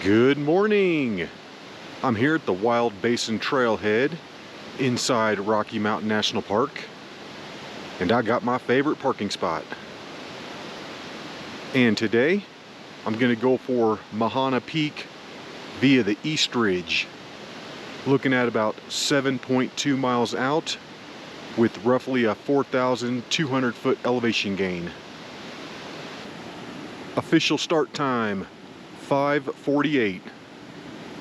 Good morning! I'm here at the Wild Basin trailhead inside Rocky Mountain National Park, and I got my favorite parking spot. And today I'm gonna go for Mahana Peak via the East Ridge, looking at about 7.2 miles out with roughly a 4,200 foot elevation gain. Official start time 5:48,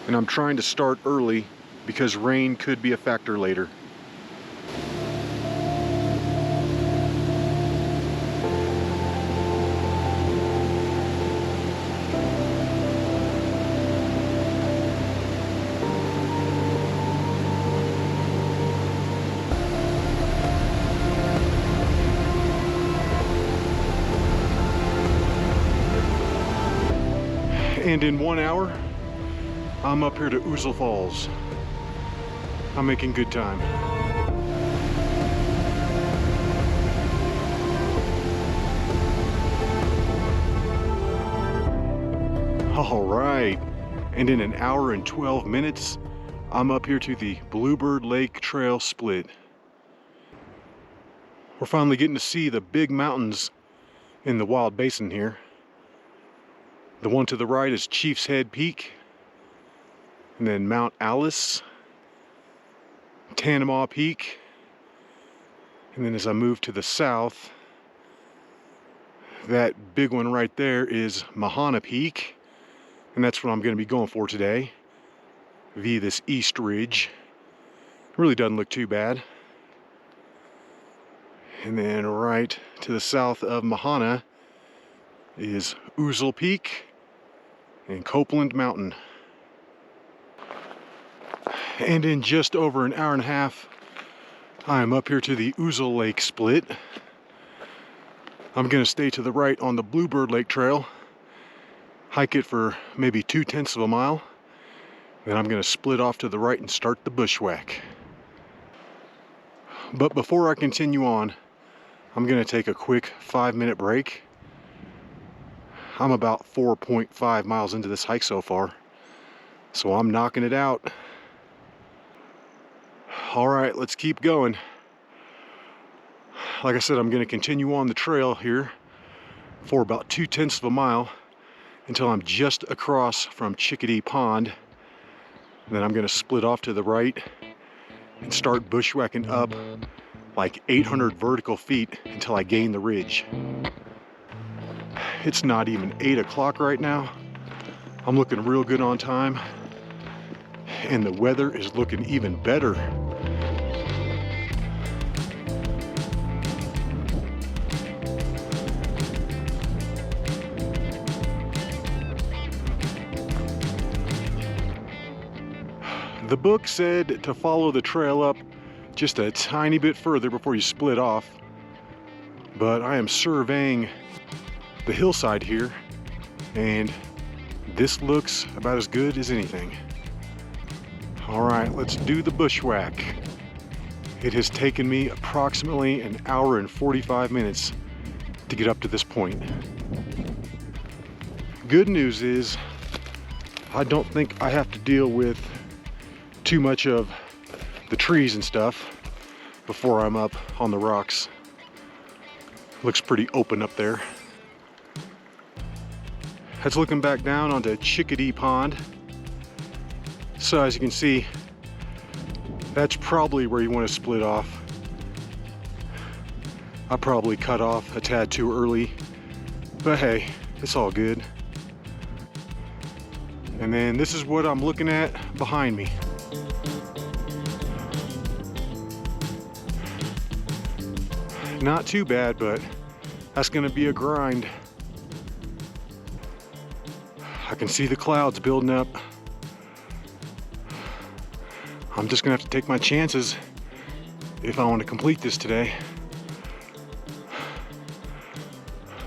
and I'm trying to start early because rain could be a factor later. And in 1 hour, I'm up here to Ouzel Falls. I'm making good time. All right, and in 1 hour and 12 minutes, I'm up here to the Bluebird Lake Trail split. We're finally getting to see the big mountains in the Wild Basin here. The one to the right is Chief's Head Peak, and then Mount Alice, Tanamaw Peak, and then as I move to the south, that big one right there is Mahana Peak, and that's what I'm going to be going for today via this East Ridge. It really doesn't look too bad. And then right to the south of Mahana is Ouzel Peak and Copeland Mountain. And in just over 1.5 hours, I'm up here to the Ouzel Lake split. I'm going to stay to the right on the Bluebird Lake Trail, hike it for maybe 0.2 of a mile, then I'm going to split off to the right and start the bushwhack. But before I continue on, I'm going to take a quick 5-minute break. I'm about 4.5 miles into this hike so far, so I'm knocking it out. All right, let's keep going. Like I said, I'm going to continue on the trail here for about 0.2 of a mile until I'm just across from Chickadee Pond. Then I'm going to split off to the right and start bushwhacking up like 800 vertical feet until I gain the ridge. It's not even 8 o'clock right now. I'm looking real good on time, and the weather is looking even better. The book said to follow the trail up just a tiny bit further before you split off, but I am surveying the hillside here, and this looks about as good as anything. All right, let's do the bushwhack. It has taken me approximately 1 hour and 45 minutes to get up to this point. Good news is I don't think I have to deal with too much of the trees and stuff before I'm up on the rocks. Looks pretty open up there. That's looking back down onto Chickadee Pond. So as you can see, that's probably where you want to split off. I probably cut off a tad too early, but hey, it's all good. And then this is what I'm looking at behind me. Not too bad, but that's gonna be a grind. I can see the clouds building up. I'm just gonna have to take my chances if I want to complete this today.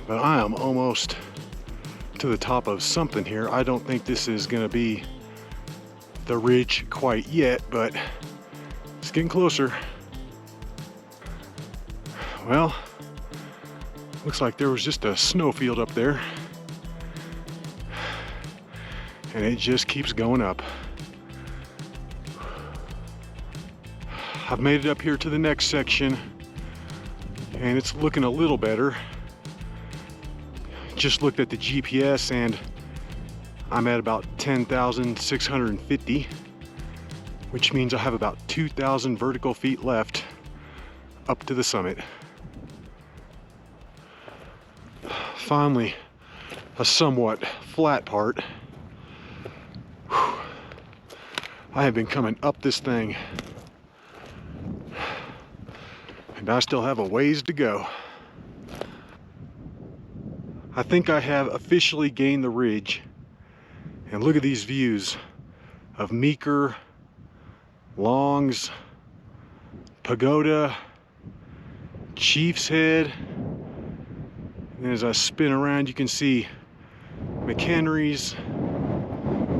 But I am almost to the top of something here. I don't think this is gonna be the ridge quite yet, but it's getting closer. Well, looks like there was just a snowfield up there. and it just keeps going up. I've made it up here to the next section, and it's looking a little better. Just looked at the GPS and I'm at about 10,650, which means I have about 2,000 vertical feet left up to the summit. Finally, a somewhat flat part. Whew. I have been coming up this thing, and I still have a ways to go. I think I have officially gained the ridge, and look at these views of Meeker, Longs, Pagoda, Chief's Head, and as I spin around you can see McHenry's,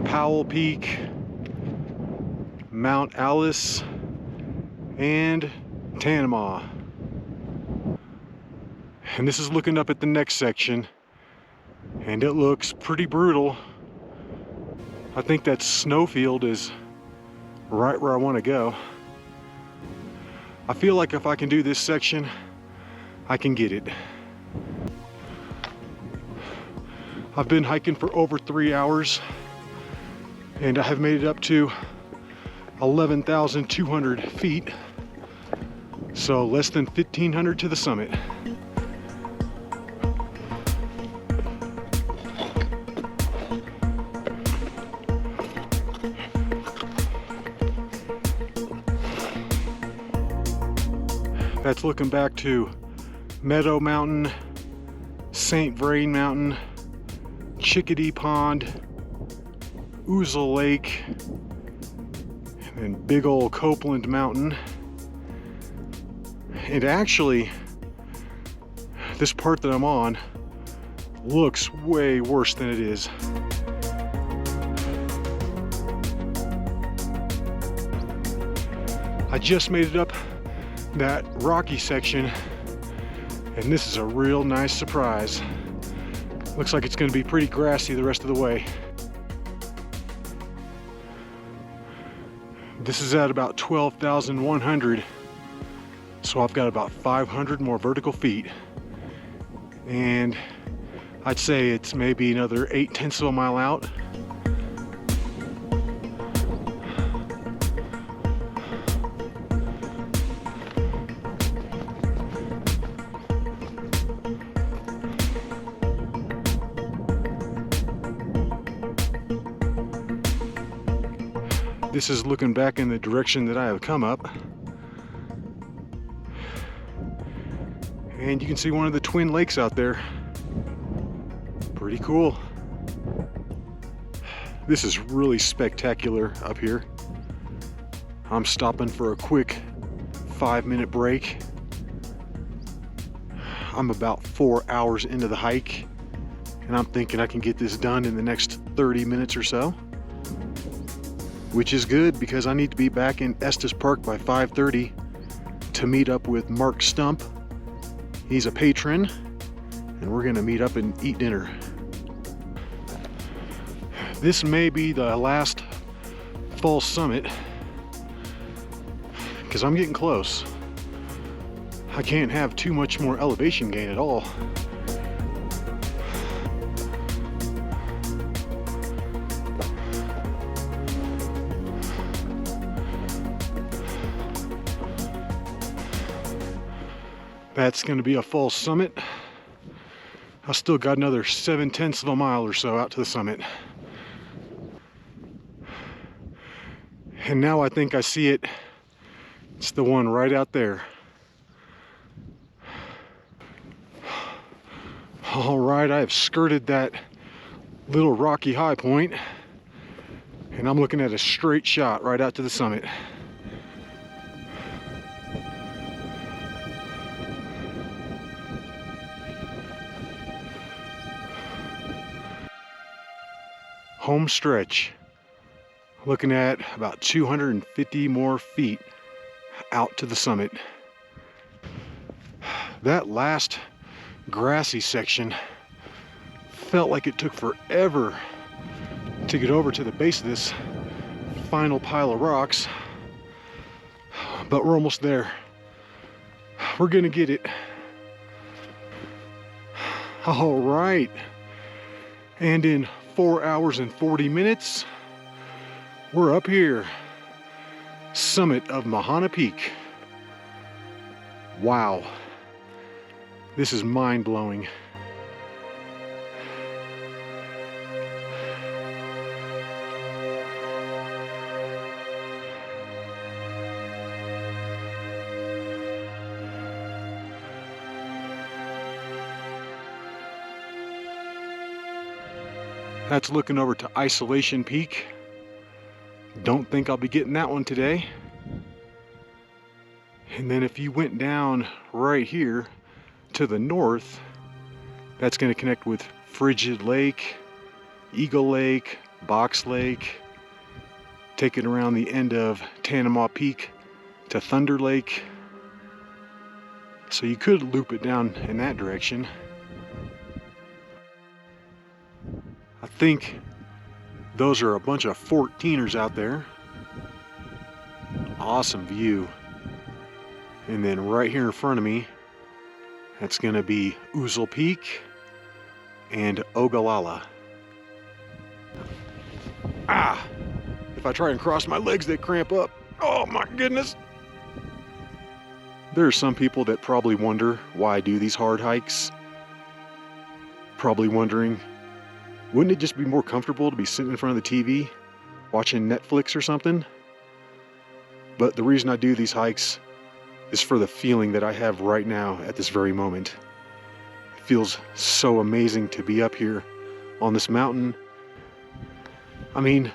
Powell Peak, Mount Alice, and Tanama. And this is looking up at the next section, and it looks pretty brutal. I think that snowfield is right where I want to go. I feel like if I can do this section, I can get it. I've been hiking for over 3 hours, and I have made it up to 11,200 feet, so less than 1,500 to the summit. That's looking back to Meadow Mountain, St. Vrain Mountain, Chickadee Pond, Ouzel Lake, and then big old Copeland Mountain. And actually, this part that I'm on looks way worse than it is. I just made it up that rocky section, and this is a real nice surprise. Looks like it's going to be pretty grassy the rest of the way. This is at about 12,100, so I've got about 500 more vertical feet, and I'd say it's maybe another 0.8 of a mile out. This is looking back in the direction that I have come up. And you can see one of the twin lakes out there. Pretty cool. This is really spectacular up here. I'm stopping for a quick 5-minute break. I'm about 4 hours into the hike, and I'm thinking I can get this done in the next 30 minutes or so. Which is good because I need to be back in Estes Park by 5:30 to meet up with Mark Stump. He's a patron, and we're gonna meet up and eat dinner. This may be the last false summit because I'm getting close. I can't have too much more elevation gain at all. That's going to be a false summit. I still got another 0.7 of a mile or so out to the summit. And now I think I see it. It's the one right out there. All right, I have skirted that little rocky high point, and I'm looking at a straight shot right out to the summit. Home stretch. Looking at about 250 more feet out to the summit. That last grassy section felt like it took forever to get over to the base of this final pile of rocks, but we're almost there. We're gonna get it. All right, and in 4 hours and 40 minutes, we're up here, summit of Mahana Peak. Wow, this is mind-blowing. That's looking over to Isolation Peak. Don't think I'll be getting that one today. And then if you went down right here to the north, that's going to connect with Frigid Lake, Eagle Lake, Box Lake, take it around the end of Tanamaw Peak to Thunder Lake. So you could loop it down in that direction. I think those are a bunch of 14ers out there. Awesome view. And then right here in front of me, that's going to be Ouzel Peak and Ogallala. Ah! If I try and cross my legs, they cramp up. Oh my goodness! There are some people that probably wonder why I do these hard hikes. Probably wondering, wouldn't it just be more comfortable to be sitting in front of the TV, watching Netflix or something? But the reason I do these hikes is for the feeling that I have right now at this very moment. It feels so amazing to be up here on this mountain. I mean,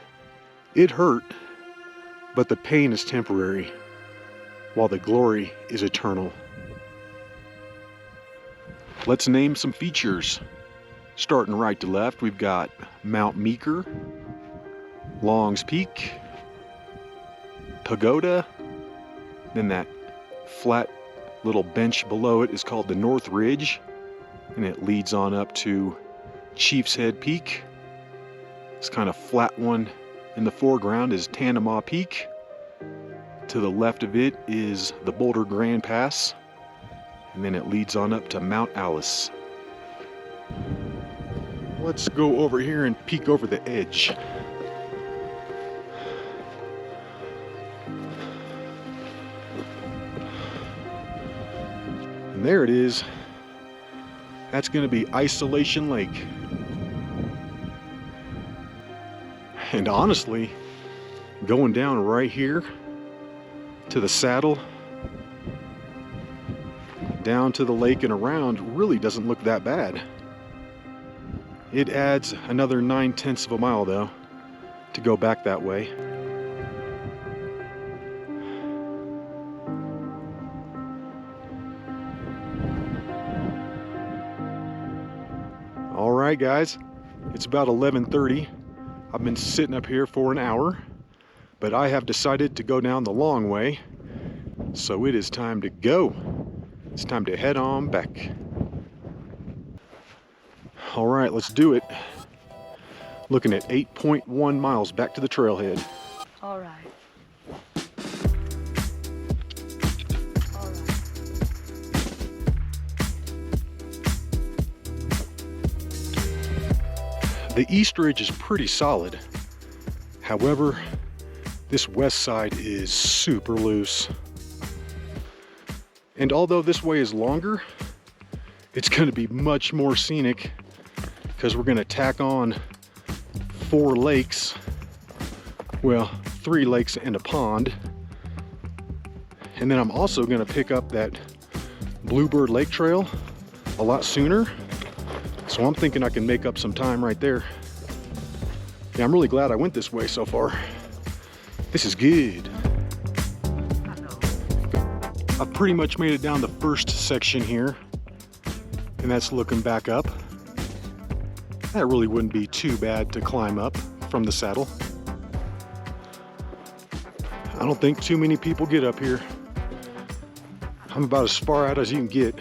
it hurt, but the pain is temporary, while the glory is eternal. Let's name some features. Starting right to left, we've got Mount Meeker, Long's Peak, Pagoda, then that flat little bench below it is called the North Ridge, and it leads on up to Chief's Head Peak. This kind of flat one in the foreground is Tanamaw Peak. To the left of it is the Boulder Grand Pass, and then it leads on up to Mount Alice. Let's go over here and peek over the edge. And there it is. That's going to be Isolation Lake. And honestly, going down right here to the saddle, down to the lake and around, really doesn't look that bad. It adds another 9/10 of a mile though to go back that way. All right guys, it's about 11:30. I've been sitting up here for an hour, but I have decided to go down the long way, so it is time to go. It's time to head on back. All right, let's do it. Looking at 8.1 miles back to the trailhead. All right. The east ridge is pretty solid. However, this west side is super loose. And although this way is longer, it's going to be much more scenic because we're going to tack on 4 lakes. Well, 3 lakes and a pond. And then I'm also going to pick up that Bluebird Lake Trail a lot sooner. So I'm thinking I can make up some time right there. Yeah, I'm really glad I went this way so far. This is good. I've pretty much made it down the first section here, and that's looking back up. That really wouldn't be too bad to climb up from the saddle. I don't think too many people get up here. I'm about as far out as you can get.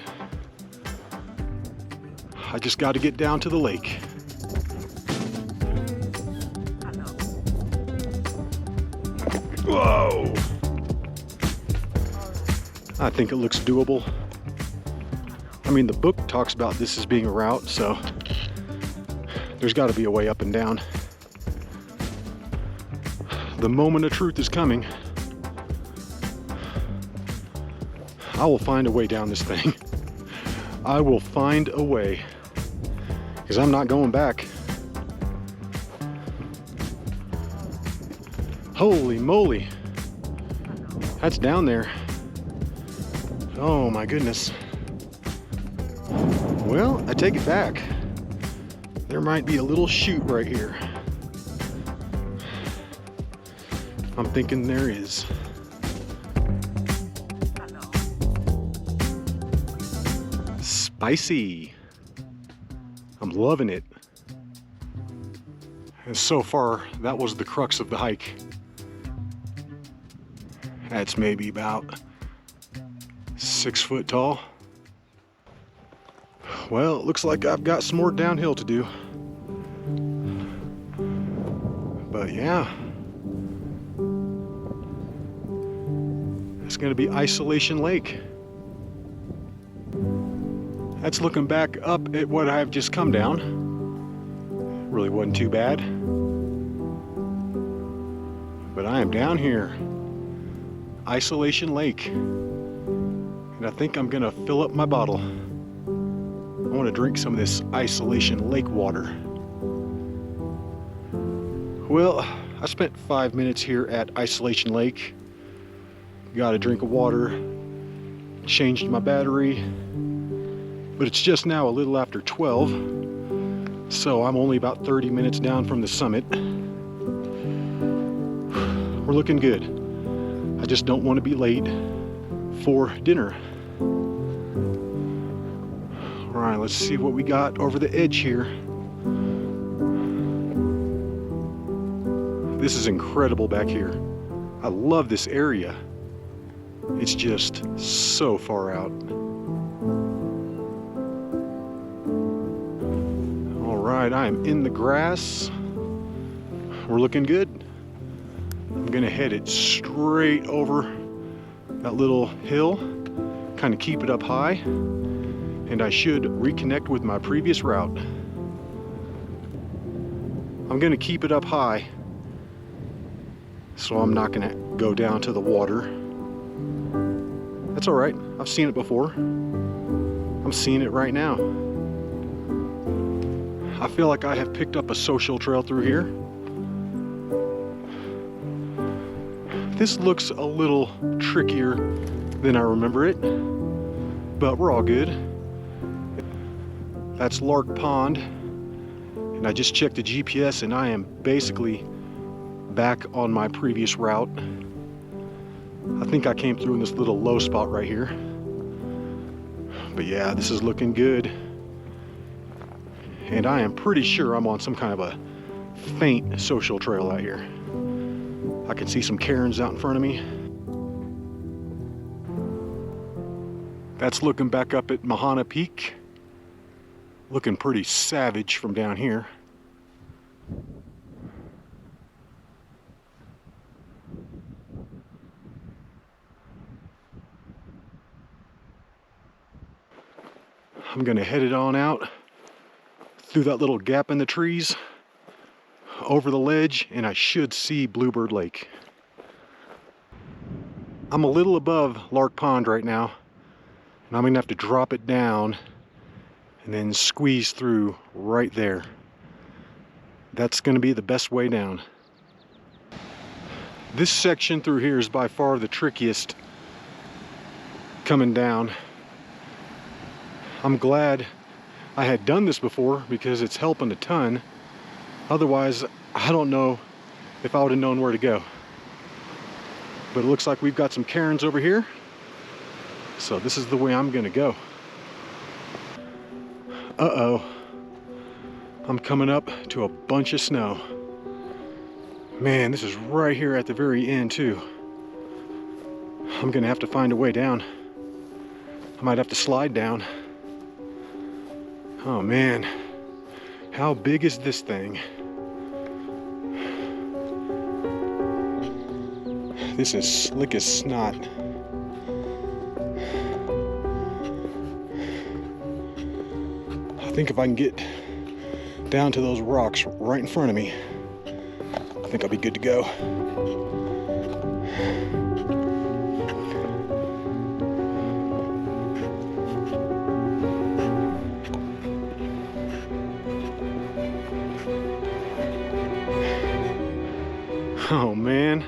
I just got to get down to the lake. I think it looks doable. I mean, the book talks about this as being a route, so there's got to be a way up and down. The moment of truth is coming. I will find a way down this thing. I will find a way, because I'm not going back. Holy moly, that's down there. Oh my goodness. Well, I take it back. There might be a little chute right here. I'm thinking there is. Spicy. I'm loving it. And so far, that was the crux of the hike. That's maybe about 6 foot tall. Well, it looks like I've got some more downhill to do. But yeah. It's gonna be Isolation Lake. That's looking back up at what I've just come down. Really wasn't too bad. But I am down here. Isolation Lake. And I think I'm gonna fill up my bottle. I want to drink some of this Isolation Lake water. Well, I spent 5 minutes here at Isolation Lake. Got a drink of water, changed my battery, but it's just now a little after 12, so I'm only about 30 minutes down from the summit. We're looking good. I just don't want to be late for dinner. All right, let's see what we got over the edge here. This is incredible back here. I love this area. It's just so far out. All right, I am in the grass. We're looking good. I'm gonna head it straight over that little hill, kind of keep it up high, and I should reconnect with my previous route. I'm gonna keep it up high, so I'm not gonna go down to the water. That's all right, I've seen it before. I'm seeing it right now. I feel like I have picked up a social trail through here. This looks a little trickier than I remember it, but we're all good. That's Lark Pond, and I just checked the GPS and I am basically back on my previous route. I think I came through in this little low spot right here. But yeah, this is looking good. And I am pretty sure I'm on some kind of a faint social trail out here. I can see some cairns out in front of me. That's looking back up at Mahana Peak. Looking pretty savage from down here. I'm gonna head it on out through that little gap in the trees, over the ledge, and I should see Bluebird Lake. I'm a little above Lark Pond right now, and I'm gonna have to drop it down and then squeeze through right there. That's gonna be the best way down. This section through here is by far the trickiest coming down. I'm glad I had done this before because it's helping a ton. Otherwise, I don't know if I would have known where to go. But it looks like we've got some cairns over here. So this is the way I'm gonna go. Uh-oh. I'm coming up to a bunch of snow. Man, this is right here at the very end too. I'm gonna have to find a way down. I might have to slide down. Oh man, how big is this thing? This is slick as snot. think if I can get down to those rocks right in front of me, I think I'll be good to go. Oh man,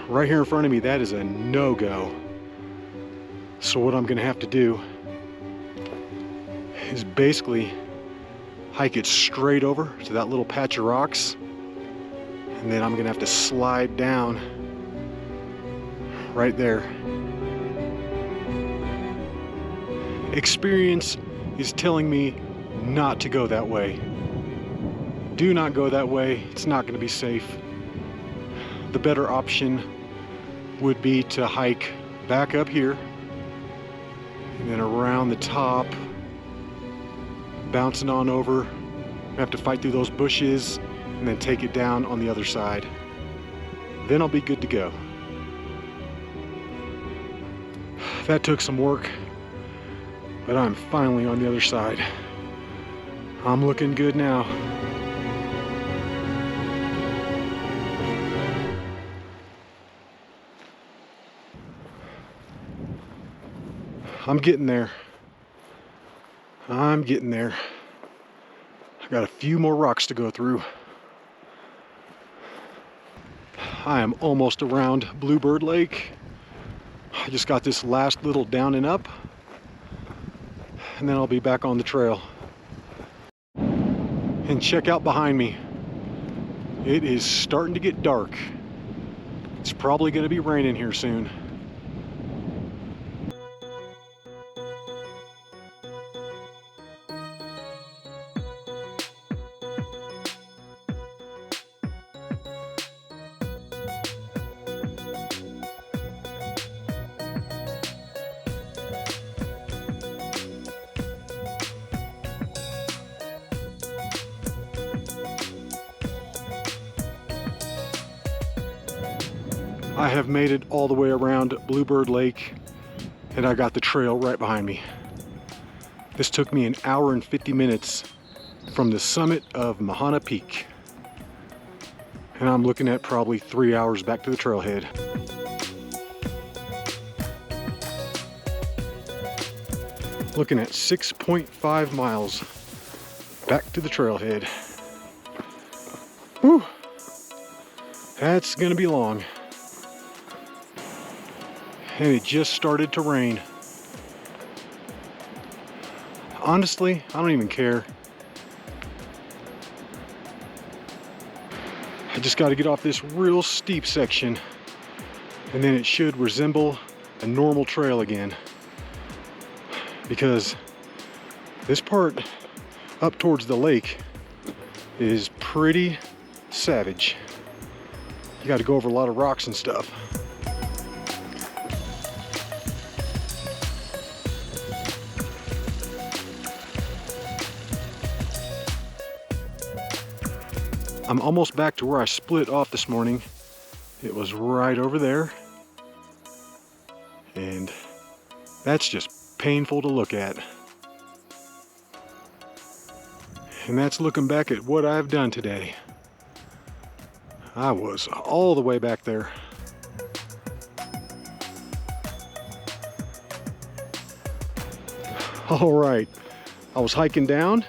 right here in front of me, that is a no-go. So what I'm gonna have to do is basically hike it straight over to that little patch of rocks, and then I'm gonna have to slide down right there. Experience is telling me not to go that way. Do not go that way. It's not going to be safe. The better option would be to hike back up here and then around the top, bouncing on over. I have to fight through those bushes and then take it down on the other side. Then I'll be good to go. That took some work, but I'm finally on the other side. I'm looking good now. I'm getting there. I'm getting there. I got a few more rocks to go through. I am almost around Bluebird Lake. I just got this last little down and up, and then I'll be back on the trail. And check out behind me. It is starting to get dark. It's probably going to be raining here soon. I have made it all the way around Bluebird Lake, and I got the trail right behind me. This took me an hour and 50 minutes from the summit of Mahana Peak. And I'm looking at probably 3 hours back to the trailhead. Looking at 6.5 miles back to the trailhead. Whew, that's gonna be long. And it just started to rain. Honestly, I don't even care. I just got to get off this real steep section, and then it should resemble a normal trail again. Because this part up towards the lake is pretty savage. You got to go over a lot of rocks and stuff. I'm almost back to where I split off this morning. It was right over there. And that's just painful to look at. And that's looking back at what I've done today. I was all the way back there. All right, I was hiking down,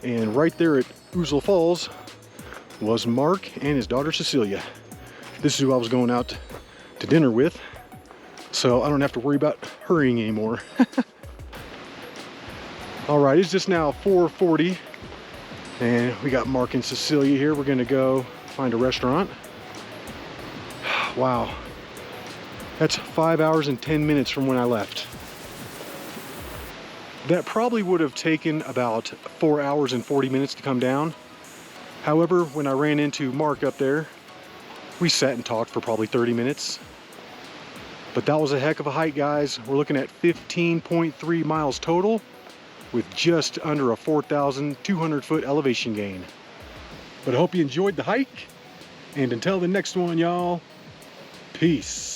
and right there at Ouzel Falls was Mark and his daughter Cecilia. This is who I was going out to dinner with, so I don't have to worry about hurrying anymore. All right, it's just now 4:40, and we got Mark and Cecilia here. We're gonna go find a restaurant. Wow, that's 5 hours and 10 minutes from when I left. That probably would have taken about 4 hours and 40 minutes to come down. However, when I ran into Mark up there, we sat and talked for probably 30 minutes. But that was a heck of a hike, guys. We're looking at 15.3 miles total with just under a 4,200 foot elevation gain. But I hope you enjoyed the hike. And until the next one, y'all, peace.